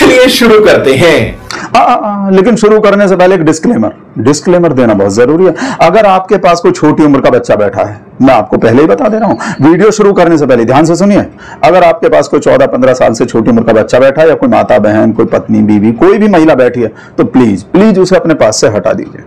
चलिए शुरू करते हैं। लेकिन शुरू करने से पहले एक डिस्क्लेमर देना बहुत जरूरी है। अगर आपके पास कोई छोटी उम्र का बच्चा बैठा है, मैं आपको पहले ही बता दे रहा हूं, वीडियो शुरू करने से पहले ध्यान से सुनिए। अगर आपके पास कोई 14-15 साल से छोटी उम्र का बच्चा बैठा है, या कोई माता बहन, कोई पत्नी, बीवी, कोई भी महिला बैठी है, तो प्लीज उसे अपने पास से हटा दीजिए।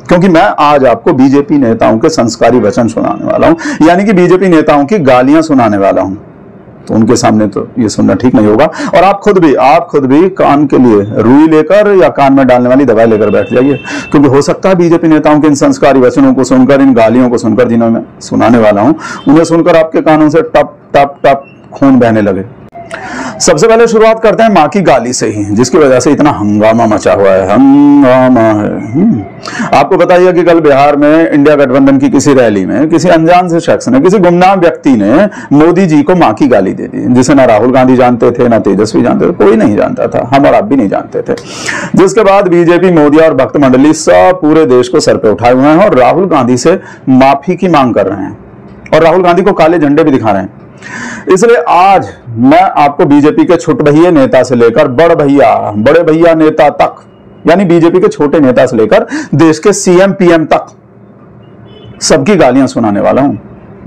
क्योंकि मैं आज आपको बीजेपी नेताओं के संस्कारी वचन सुनाने वाला हूं, यानी कि बीजेपी नेताओं की गालियां सुनाने वाला हूं। तो उनके सामने तो ये सुनना ठीक नहीं होगा। और आप खुद भी कान के लिए रुई लेकर या कान में डालने वाली दवाई लेकर बैठ जाइए, क्योंकि हो सकता है बीजेपी नेताओं के इन संस्कारी वचनों को सुनकर, इन गालियों को सुनकर, जिन्हें मैं सुनाने वाला हूं, उन्हें सुनकर आपके कानों से टप टप टप खून बहने लगे। सबसे पहले शुरुआत करते हैं मां की गाली से ही, जिसकी वजह से इतना हंगामा मचा हुआ है। हंगामा है। आपको बताइए कि कल बिहार में इंडिया गठबंधन की किसी रैली में किसी अनजान से शख्स ने, किसी गुमनाम व्यक्ति ने मोदी जी को मां की गाली दे दी, जिसे ना राहुल गांधी जानते थे, ना तेजस्वी जानते थे, कोई नहीं जानता था, हम और आप भी नहीं जानते थे। जिसके बाद बीजेपी, मोदी और भक्त मंडली सब पूरे देश को सर पे उठाए हुए हैं और राहुल गांधी से माफी की मांग कर रहे हैं, और राहुल गांधी को काले झंडे भी दिखा रहे हैं। इसलिए आज मैं आपको बीजेपी के छुटभइये नेता से लेकर बड़े भैया नेता तक, यानी बीजेपी के छोटे नेता से लेकर देश के सीएम पीएम तक सबकी गालियां सुनाने वाला हूं।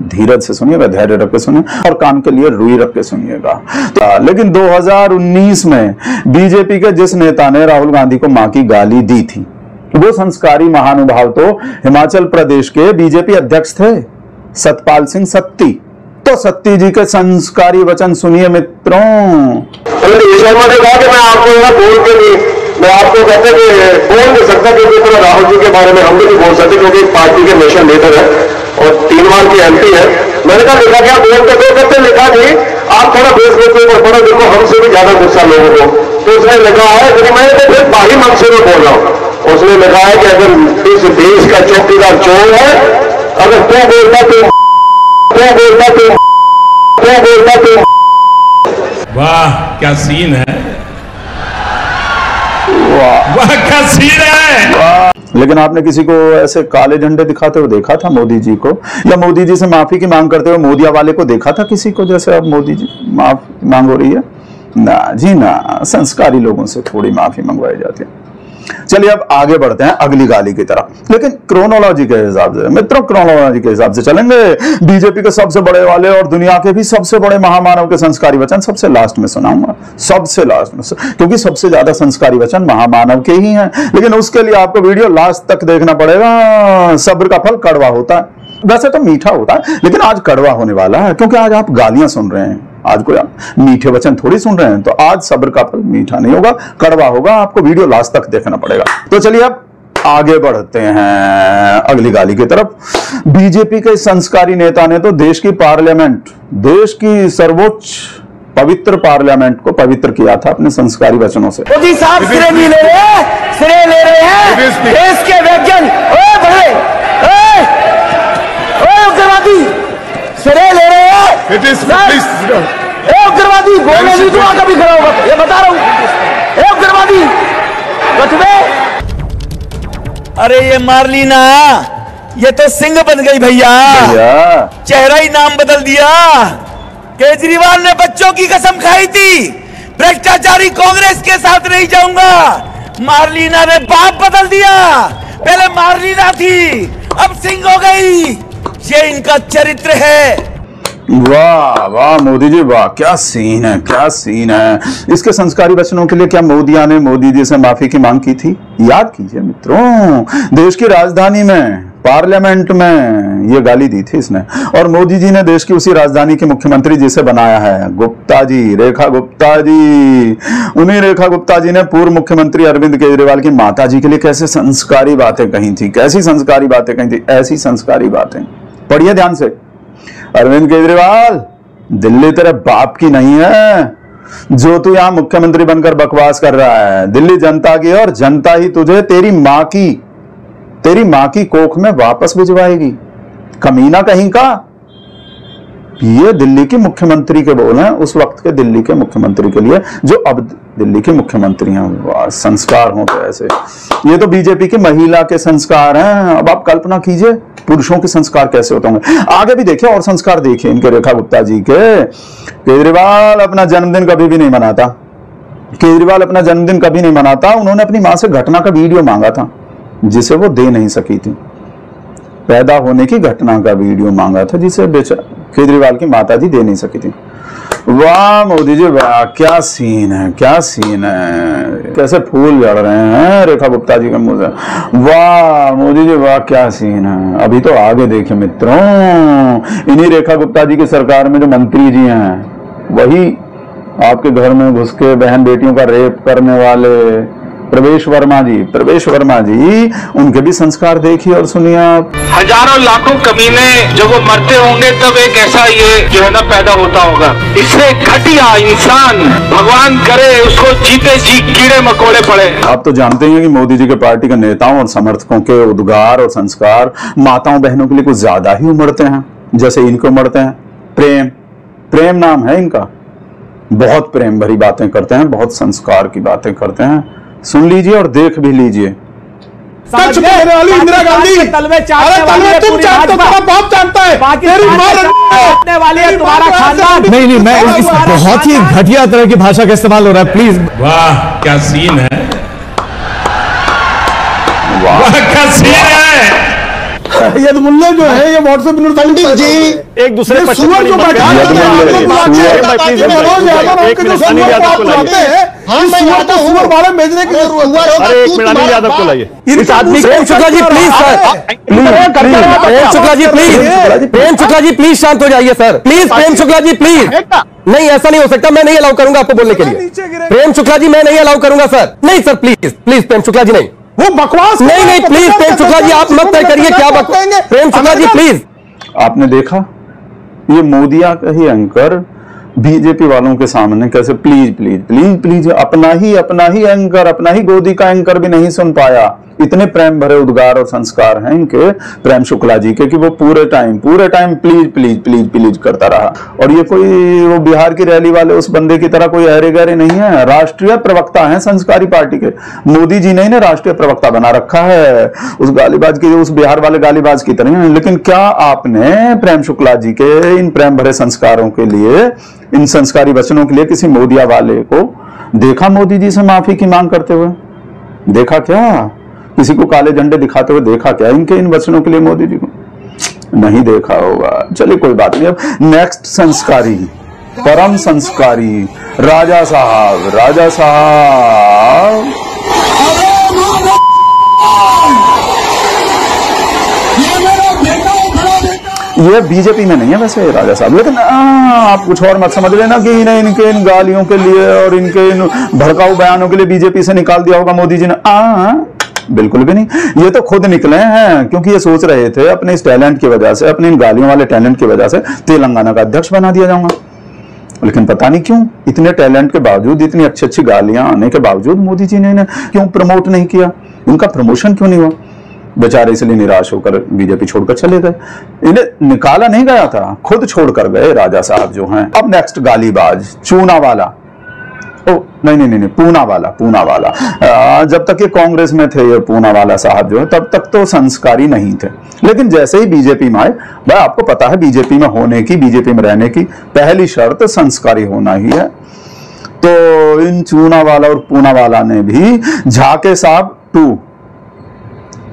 धीरज से सुनिएगा, धैर्य रख के सुनिए और कान के लिए रुई रख के सुनिएगा। तो लेकिन 2019 में बीजेपी के जिस नेता ने राहुल गांधी को मां की गाली दी थी, वो संस्कारी महानुभाव तो हिमाचल प्रदेश के बीजेपी अध्यक्ष थे, सतपाल सिंह सत्ती। तो सत्ती जी के संस्कारी वचन सुनिए मित्रों। शर्मा ने कहा कि मैं आपको बोल के नहीं, मैं आपको कहते कि बोल नहीं सकता, क्योंकि तो राहुल जी के बारे में हम भी नहीं बोल सकते, क्योंकि एक पार्टी के नेशनल लीडर है और 3 बार की एमपी है। मैंने कहा लिखा क्या बोल करते लिखा नहीं, आप थोड़ा फेसबुक के ऊपर पढ़ो, देखो हमसे भी ज्यादा गुस्सा लोगों को। तो उसने लिखा है, लेकिन मैं तो फिर बाहरी मन से मैं बोल रहा हूँ। उसने लिखा है कि अगर इस देश का चौकीदार चोर है, अगर तू बोलता तो वाह क्या सीन है, वाह क्या सीन है। लेकिन आपने किसी को ऐसे काले झंडे दिखाते हुए देखा था मोदी जी को, या मोदी जी से माफी की मांग करते हुए मोदिया वाले को देखा था किसी को, जैसे अब मोदी जी माफी मांग हो रही है? ना जी ना, संस्कारी लोगों से थोड़ी माफी मंगवाई जाती है। चलिए अब आगे बढ़ते हैं अगली गाली की तरफ, लेकिन क्रोनोलॉजी के हिसाब से मित्रों, क्रोनोलॉजी के हिसाब से चलेंगे। बीजेपी के सबसे बड़े वाले और दुनिया के भी सबसे बड़े महामानव के संस्कारी वचन सबसे लास्ट में सुनाऊंगा, सबसे लास्ट में, क्योंकि सबसे ज्यादा संस्कारी वचन महामानव के ही हैं। लेकिन उसके लिए आपको वीडियो लास्ट तक देखना पड़ेगा। सब्र का फल कड़वा होता है, वैसे तो मीठा होता है, लेकिन आज कड़वा होने वाला है, क्योंकि आज आप गालियां सुन रहे हैं। आज कोई आप मीठे वचन थोड़ी सुन रहे हैं, तो आज सब्र का फल मीठा नहीं होगा, कड़वा होगा। आपको वीडियो लास्ट तक देखना पड़ेगा। तो चलिए अब आगे बढ़ते हैं अगली गाली की तरफ। बीजेपी के संस्कारी नेता ने तो देश की पार्लियामेंट, देश की सर्वोच्च पवित्र पार्लियामेंट को पवित्र किया था अपने संस्कारी वचनों से। मोदी साहब श्रेय ले रहे हैं देश के वैज्ञानिक, उग्रवादी श्रेय ले रहे हैं। उग्रवादी बोलने नहीं तो कभी खड़ा होगा, ये बता रहा हूं। उग्रवादी अरे ये मार्लिना, ये तो सिंह बन गई भैया, चेहरा ही नाम बदल दिया। केजरीवाल ने बच्चों की कसम खाई थी, भ्रष्टाचारी कांग्रेस के साथ नहीं जाऊंगा। मार्लिना ने बाप बदल दिया, पहले मार्लिना थी, अब सिंह हो गई। ये इनका चरित्र है। वाह वाह मोदी जी, वाह क्या सीन है, क्या सीन है। इसके संस्कारी वचनों के लिए क्या मोदिया ने मोदी जी से माफी की मांग की थी? याद कीजिए मित्रों, देश की राजधानी में, पार्लियामेंट में ये गाली दी थी इसने, और मोदी जी ने देश की उसी राजधानी के मुख्यमंत्री जी से बनाया है, गुप्ता जी, रेखा गुप्ता जी। उन्हीं रेखा गुप्ता जी ने पूर्व मुख्यमंत्री अरविंद केजरीवाल की माता जी के लिए कैसे संस्कारी बातें कही थी, कैसी संस्कारी बातें कही थी, ऐसी संस्कारी बातें। पढ़िए ध्यान से। अरविंद केजरीवाल, दिल्ली तेरे बाप की नहीं है जो तू यहां मुख्यमंत्री बनकर बकवास कर रहा है। दिल्ली जनता की, और जनता ही तुझे तेरी मां की कोख में वापस भिजवाएगी। कमीना कहीं का। ये दिल्ली के मुख्यमंत्री के बोल हैं, उस वक्त के दिल्ली के मुख्यमंत्री के लिए, जो अब दिल्ली के मुख्यमंत्री हैं। संस्कार हो तो ऐसे। ये तो बीजेपी की महिला के संस्कार हैं। अब आप कल्पना कीजिए पुरुषों के संस्कार कैसे होते होंगे। आगे भी देखिए और संस्कार देखिए इनके, रेखा गुप्ता जी के। केजरीवाल अपना जन्मदिन कभी भी नहीं मनाता, केजरीवाल अपना जन्मदिन कभी नहीं मनाता। उन्होंने अपनी मां से घटना का वीडियो मांगा था जिसे वो दे नहीं सकी थी। पैदा होने की घटना का वीडियो मांगा था जिसे केजरीवाल की माता जी दे नहीं सकी थी। वाह मोदी जी वाह, क्या सीन है, क्या सीन है, कैसे फूल झड़ रहे हैं रेखा गुप्ता जी के मुंह से। वाह मोदी जी वाह, क्या सीन है। अभी तो आगे देखिए मित्रों, इन्हीं रेखा गुप्ता जी की सरकार में जो मंत्री जी हैं वही आपके घर में घुस के बहन बेटियों का रेप करने वाले प्रवेश वर्मा जी, उनके भी संस्कार देखिए और सुनिए आप। हजारों लाखों कमीने जब वो मरते होंगे तब एक ऐसा ये जो है ना पैदा होता होगा। इससे घटिया इंसान भगवान करे उसको जीते जी कीड़े मकोड़े पड़े। आप तो जानते हैं कि मोदी जी के पार्टी के नेताओं और समर्थकों के उद्गार और संस्कार माताओं बहनों के लिए कुछ ज्यादा ही उमड़ते हैं, जैसे इनको उमड़ते हैं। प्रेम नाम है इनका, बहुत प्रेम भरी बातें करते हैं, बहुत संस्कार की बातें करते हैं। सुन लीजिए और देख भी लीजिए। इंदिरा गांधी तलवे तुम जानते हो, बहुत जानता है तुम्हारा खानदान। नहीं, मैं बहुत ही घटिया तरह की भाषा का इस्तेमाल हो रहा है, प्लीज। वाह क्या सीन है, वाह क्या सीन है। ये मुल्ले जो है ये व्हाट्सएप पंडित जी एक दूसरे पर सुअर जो बैठा है सुअर वाले भेजने की जरूरत है। एक मिनट अनिल यादव को लाइए। इस आदमी Prem Shukla ji please sir, Prem Shukla ji please, Prem Shukla ji please शांत हो जाइए sir, please Prem Shukla ji please. नहीं ऐसा नहीं हो सकता, मैं नहीं अलाउ करूंगा आपको बोलने के लिए। प्रेम शुक्ला जी मैं नहीं अलाउ करूंगा सर, नहीं sir please please Prem Shukla जी नहीं, वो बकवास नहीं प्लीज प्रेम शुक्ला जी आप मत तय करिए क्या बकवास। प्रेम शुक्ला जी प्लीज। आपने देखा ये मोदिया का ही एंकर बीजेपी वालों के सामने कैसे प्लीज प्लीज प्लीज प्लीज, अपना ही एंकर, अपना ही गोदी का एंकर भी नहीं सुन पाया। इतने प्रेम भरे उद्गार और संस्कार हैं इनके प्रेम शुक्ला जी के कि वो पूरे time please please please please करता रहा। और ये कोई वो बिहार की रैली वाले उस बंदे की तरह कोई अरे गहरे नहीं है, राष्ट्रीय प्रवक्ता हैं संस्कारी पार्टी के। मोदी जी ने इन्हें राष्ट्रीय प्रवक्ता बना रखा है, उस गालीबाज के, उस बिहार वाले गालीबाज की तरह। लेकिन क्या आपने प्रेम शुक्ला जी के इन प्रेम भरे संस्कारों के लिए, इन संस्कारी वचनों के लिए किसी मोदिया वाले को देखा मोदी जी से माफी की मांग करते हुए? देखा क्या? किसी को काले झंडे दिखाते हुए देखा क्या इनके इन वचनों के लिए मोदी जी को? नहीं देखा होगा। चलिए कोई बात नहीं। अब नेक्स्ट संस्कारी, परम संस्कारी राजा साहब, ये बीजेपी में नहीं है वैसे राजा साहब, लेकिन आप कुछ और मत समझ लेना कि इन्हें इनके इन गालियों के लिए और इनके इन भड़काऊ बयानों के लिए बीजेपी से निकाल दिया होगा मोदी जी ने। बिल्कुल भी नहीं। ये तो खुद निकले हैं क्योंकि ये सोच रहे थे अपने इस टैलेंट की वजह से, अपने इन गालियों वाले टैलेंट की वजह से तेलंगाना का अध्यक्ष बना दिया जाऊंगा। लेकिन पता नहीं क्यों इतने टैलेंट के बावजूद, इतनी अच्छी अच्छी गालियां आने के बावजूद मोदी जी ने इन्हें क्यों प्रमोट नहीं किया, इनका प्रमोशन क्यों नहीं हुआ? बेचारे इसलिए निराश होकर बीजेपी छोड़कर चले गए। इन्हें निकाला नहीं गया था, खुद छोड़कर गए राजा साहब जो हैं। अब नेक्स्ट गालीबाज चूना वाला, नहीं, पूना वाला। जब तक ये कांग्रेस में थे ये पूना वाला साहब जो है, तब तक तो संस्कारी नहीं थे। लेकिन जैसे ही बीजेपी में आए, भाई आपको पता है बीजेपी में होने की, बीजेपी में रहने की पहली शर्त संस्कारी होना ही है। तो इन चूना वाला और पूना वाला ने भी झाके साहब 2,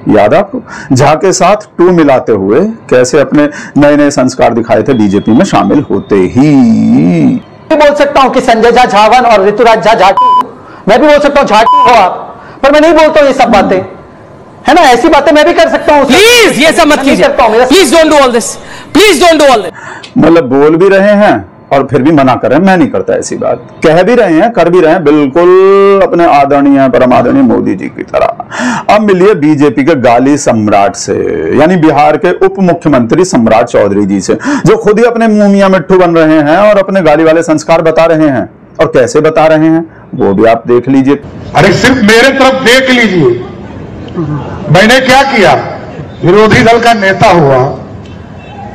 याद आपको, झाके साथ 2 मिलाते हुए कैसे अपने नए नए संस्कार दिखाए थे बीजेपी में शामिल होते ही। बोल सकता हूं कि संजय झा झावन और ऋतुराज झा झाटू, मैं भी बोल सकता हूं झाटू हो आप, पर मैं नहीं बोलता हूं ये सब बातें, है ना? ऐसी बातें मैं भी कर सकता हूं। प्लीज ये सब मत कीजिए, please don't do all this, please don't do all this. मतलब बोल भी रहे हैं और फिर भी मना कर रहे हैं, मैं नहीं करता ऐसी बात, कह भी रहे हैं, कर भी रहे हैं, बिल्कुल अपने आदरणीय परम आदरणीय मोदी जी की तरह। अब मिलिए बीजेपी के गाली सम्राट से, यानी बिहार के उप मुख्यमंत्री सम्राट चौधरी जी से, जो खुद ही अपने मुंह मियां मिट्ठू बन रहे हैं और अपने गाली वाले संस्कार बता रहे हैं। और कैसे बता रहे हैं वो भी आप देख लीजिए। अरे सिर्फ मेरे तरफ देख लीजिए, मैंने क्या किया, विरोधी दल का नेता हुआ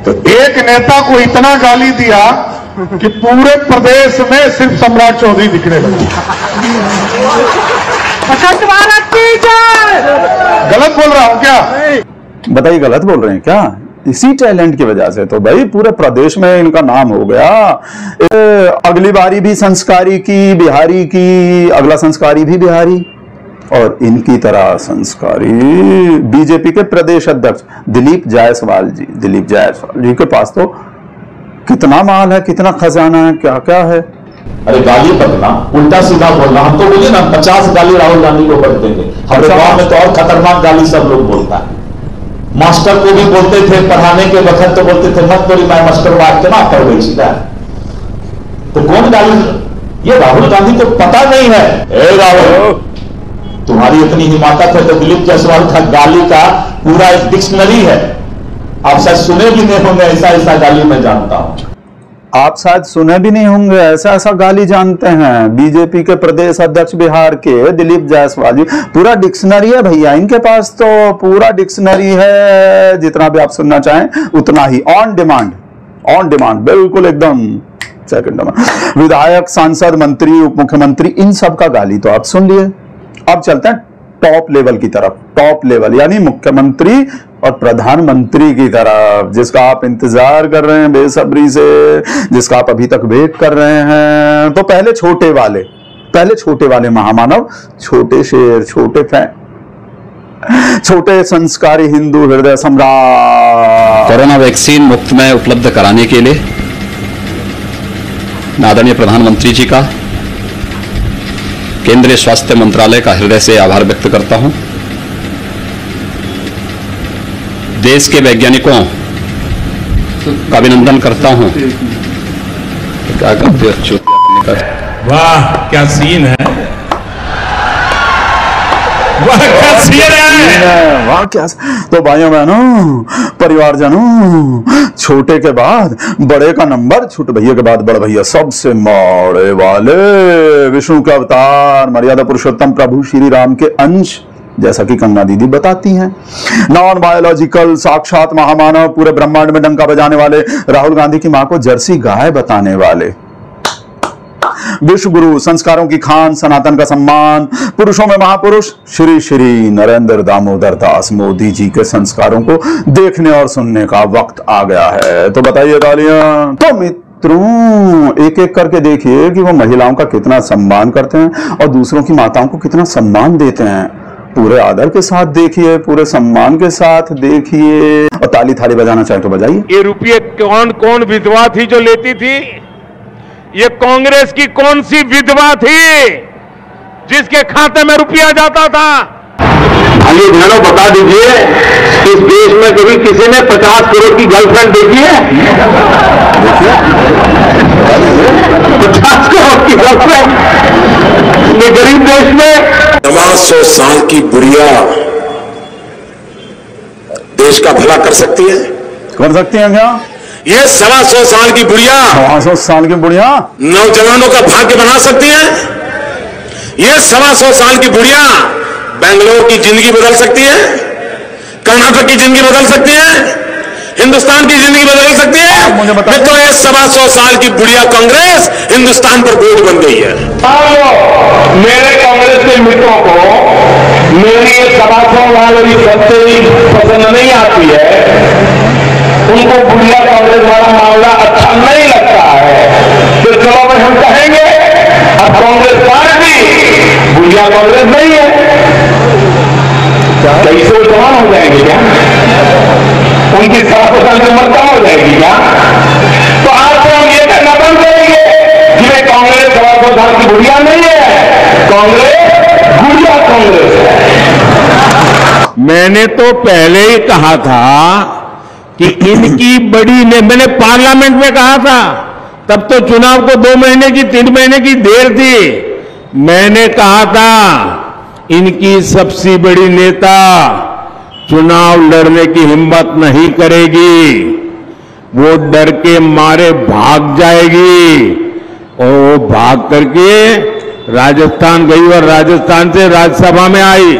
तो एक नेता को इतना गाली दिया कि पूरे प्रदेश में सिर्फ सम्राट चौधरी दिखने लगे। गलत बोल रहा हूं क्या? बताइए गलत बोल रहे हैं क्या? इसी टैलेंट की वजह से तो भाई पूरे प्रदेश में इनका नाम हो गया। अगली बारी भी संस्कारी की बिहारी की, अगला संस्कारी भी बिहारी, और इनकी तरह संस्कारी बीजेपी के प्रदेश अध्यक्ष दिलीप जायसवाल जी के पास तो कितना माल है, कितना खजाना है, क्या क्या है। अरे गाली बकना, उल्टा सीधा बोलना। हम तो बोलिए ना 50 गाली राहुल गांधी को कर देंगे। हमारे गांव में तो और खतरनाक गाली सब लोग बोलता है। मास्टर को भी बोलते थे, पढ़ाने के वक्त तो बोलते थे मत बोली मैं मास्टर बात के ना पढ़ गई सीधा। तो कौन गाली? ये राहुल गांधी को पता नहीं है। ए राहुल, तुम्हारी इतनी हिम्मत है तो दिलीप जायसवाल का गाली का पूरा एक डिक्शनरी है। आप शायद सुने भी नहीं होंगे, ऐसा ऐसा गाली मैं जानता हूं। आप शायद सुने भी नहीं होंगे, ऐसा ऐसा गाली जानते हैं। बीजेपी के प्रदेश अध्यक्ष बिहार के दिलीप जायसवाल जी, पूरा डिक्शनरी है भैया इनके पास, तो पूरा डिक्शनरी है। जितना भी आप सुनना चाहें उतना ही, ऑन डिमांड बिल्कुल एकदम सेकंड में। विधायक, सांसद, मंत्री, उप मुख्यमंत्री, इन सब का गाली तो आप सुन लिए। अब चलते हैं टॉप लेवल की तरफ। टॉप लेवल यानी मुख्यमंत्री और प्रधानमंत्री की तरफ, जिसका आप इंतजार कर रहे हैं बेसब्री से, जिसका आप अभी तक वेट कर रहे हैं। तो पहले छोटे वाले महामानव, छोटे शेर, छोटे फैन, छोटे संस्कारी हिंदू हृदय सम्राट। कोरोना वैक्सीन मुफ्त में उपलब्ध कराने के लिए आदरणीय प्रधानमंत्री जी का, केंद्रीय स्वास्थ्य मंत्रालय का हृदय से आभार व्यक्त करता हूं। देश के वैज्ञानिकों का अभिनंदन करता हूं। क्या करते हो? वाह क्या सीन है, वाह क्या सीन है, वाह क्या। तो भाइयों बहनों, परिवारजनों, छोटे के बाद बड़े का नंबर, छोटे भैया के बाद बड़े भैया, सबसे बड़े वाले विष्णु के अवतार, मर्यादा पुरुषोत्तम प्रभु श्री राम के अंश, जैसा कि कंगना दीदी बताती हैं। नॉन बायोलॉजिकल साक्षात महामानव, पूरे ब्रह्मांड में डंका बजाने वाले, राहुल गांधी की मां को जर्सी गाय बताने वाले, विश्व गुरु, संस्कारों की खान, सनातन का सम्मान, पुरुषों में महापुरुष श्री श्री नरेंद्र दामोदर दास मोदी जी के संस्कारों को देखने और सुनने का वक्त आ गया है। तो बताइए तालियां। तो मित्रों, एक एक करके देखिए कि वो महिलाओं का कितना सम्मान करते हैं और दूसरों की माताओं को कितना सम्मान देते हैं। पूरे आदर के साथ देखिए, पूरे सम्मान के साथ देखिए, और ताली थाली बजाना चाहे तो बजाइए। ये रुपये कौन कौन विधवा थी जो लेती थी? ये कांग्रेस की कौन सी विधवा थी जिसके खाते में रुपया जाता था? आइए ध्यानों बता दीजिए, इस देश में कभी किसी ने 50 करोड़ की गर्लफ्रेंड देखी है? 50 करोड़ की गर्लफ्रेंड ये गरीब देश में। 100 साल की बुढ़िया देश का भला कर सकती है? कर सकती हैं क्या? ये 125 साल की बुढ़िया 125 साल की बुढ़िया नौजवानों का भाग्य बना सकती है? ये 125 साल की बुढ़िया बेंगलोर की जिंदगी बदल सकती है, कर्नाटक की जिंदगी बदल सकती है, हिंदुस्तान की जिंदगी बदल सकती है। मुझे बताइए। तो ये 125 साल की बुढ़िया कांग्रेस हिंदुस्तान पर बोझ बन गई है। मेरे कांग्रेस के मित्रों को मेरी ये 125 वाली सत्य पसंद नहीं आती है, उनको बुढ़िया कांग्रेस वाला मामला अच्छा नहीं लगता है, तो चलो भाई हम कहेंगे अब कांग्रेस पार्टी बुढ़िया कांग्रेस नहीं है। कैसे जवान हो जाएंगे क्या? उनकी 100% उम्र कम हो जाएगी क्या? तो आज से हम ये कहना बंद करेंगे कि कांग्रेस 125 साल की बुढ़िया नहीं है, कांग्रेस बुढ़िया कांग्रेस है। मैंने तो पहले ही कहा था कि इनकी बड़ी ने, मैंने पार्लियामेंट में कहा था, तब तो चुनाव को 2 महीने की 3 महीने की देर थी। मैंने कहा था इनकी सबसे बड़ी नेता चुनाव लड़ने की हिम्मत नहीं करेगी, वो डर के मारे भाग जाएगी, और वो भाग करके राजस्थान गई और राजस्थान से राज्यसभा में आई,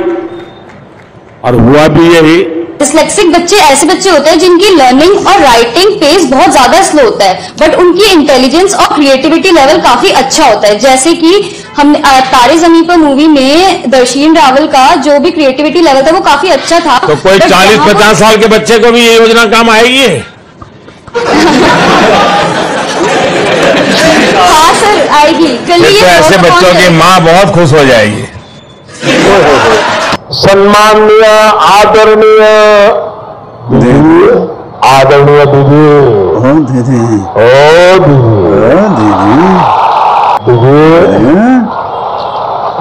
और हुआ भी यही। डिस्लेक्सिक बच्चे ऐसे बच्चे होते हैं जिनकी लर्निंग और राइटिंग पेस बहुत ज्यादा स्लो होता है, बट उनकी इंटेलिजेंस और क्रिएटिविटी लेवल काफी अच्छा होता है। जैसे कि हम तारे ज़मीन पर मूवी में दर्शीन रावल का जो भी क्रिएटिविटी लेवल था वो काफी अच्छा था। तो कोई 40-50 साल के बच्चे को भी ये योजना काम आएगी? हाँ सर, आएगी। कल तो ऐसे बच्चों की माँ बहुत खुश हो जाएगी। सम्माननीय आदरणीय दीदी, आदरणीय दीदी, दीदी, ओ दीदी, दीदी,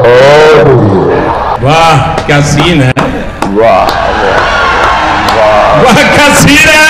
ओ दीदी। वाह क्या सीन है, वाह वाह क्या सीन है।